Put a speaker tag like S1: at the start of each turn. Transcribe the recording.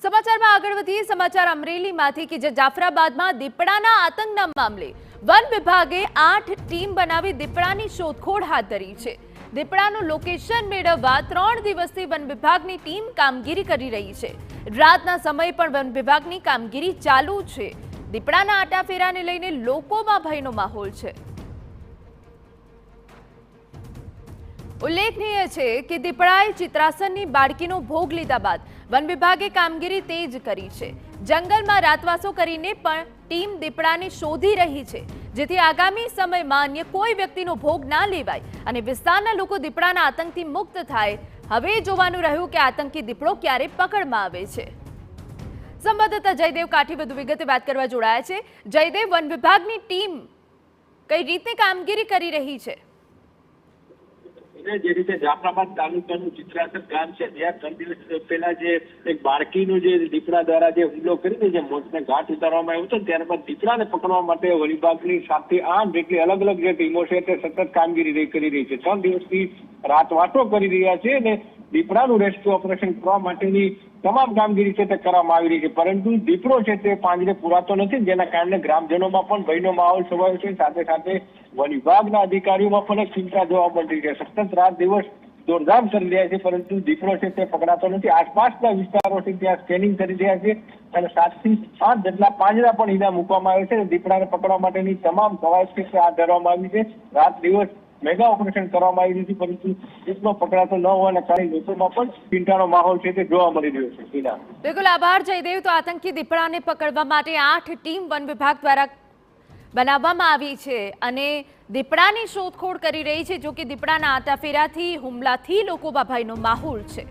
S1: સમાચારમાં આગળ વધીએ। સમાચાર અમરેલીમાંથી કે જે જાફરાબાદમાં દીપડાના આતંકના મામલે વન વિભાગે 8 ટીમ બનાવી દીપડાની શોધખોળ હાથ ધરી છે। દીપડાનું લોકેશન મેળવવા 3 દિવસથી વન વિભાગની ટીમ કામગીરી કરી રહી છે। રાતના સમયે પણ વન વિભાગની કામગીરી ચાલુ છે। દીપડાના આટાફેરાને લઈને લોકોમાં ભયનો માહોલ છે। ઉલ્લેખનીય છે કે દીપડાએ ચિત્રાસનની બાળકીનો ભોગ લીધા બાદ વન વિભાગે કામગીરી તેજ કરી છે। જંગલમાં રાતવાસો કરીને પણ ટીમ દીપડાને શોધી રહી છે, જેથી આગામી સમયમાં અન્ય કોઈ વ્યક્તિનો ભોગ ના લેવાય અને વિસ્તારના લોકો દીપડાના આતંકથી મુક્ત થાય। હવે જોવાનું રહ્યું કે આતંકી દીપડો ક્યારે પકડમાં આવે છે। સંવાદદાતા જયદેવ કાઠી વધુ વિગતે વાત કરવા જોડાયા છે। જયદેવ, વન વિભાગની ટીમ કઈ રીતે કામગીરી કરી રહી છે?
S2: જે રીતે જાફરાબાદ તાલુકાનું ચિત્રાસન ગામ છે, ત્યાં 3 દિવસ પહેલા જે એક બાળકીનું જે દીપડા દ્વારા જે હુમલો કરીને જે મોતને ઘાટ ઉતારવામાં આવ્યો હતો, ત્યારબાદ દીપડાને પકડવા માટે વન વિભાગની 7 થી 8 જેટલી અલગ અલગ જે ટીમો છે તે સતત કામગીરી કરી રહી છે। 3 દિવસથી રાતવાસો કરી રહ્યા છે અને દીપડાનું રેસ્ક્યુ ઓપરેશન કરવા માટેની તમામ કામગીરી છે તે કરવામાં આવી રહી છે, પરંતુ દીપડો છે તે પાંજરે પુરાતો નથી, જેના કારણે ગ્રામજનોમાં પણ ભયનો માહોલ છવાયો છે। સાથે સાથે વન વિભાગના અધિકારીઓમાં પણ એક ચિંતા જોવા મળી રહી છે। સતત રાત દિવસ દોડધામ કરી રહ્યા છે, પરંતુ દીપડો છે તે પકડાતો નથી। આસપાસના વિસ્તારો છે ત્યાં સ્કેનિંગ કરી રહ્યા છે અને 7 થી 8 જેટલા પાંજરા પણ અહીંયા મૂકવામાં આવે છે। દીપડાને પકડવા માટેની તમામ કવાયત છે હાથ ધરવામાં આવી છે। રાત દિવસ મેગા ઓપરેશન કરવામાં આવી હતી, પરંતુ દીપડો પકડાતો ન હોવાના કારણે લોકોમાં પણ ચિંતાનો માહોલ છે તે જોવા મળી રહ્યો છે।
S1: બિલકુલ આભાર જયદેવ। તો આતંકી દીપડાને પકડવા માટે 8 ટીમ વન વિભાગ દ્વારા બનાવવામાં આવી છે અને દીપડાની શોધખોળ કરી રહી છે। જો કે દીપડાના આટાફેરાથી હુમલાથી લોકોમાં ભયનો માહોલ છે।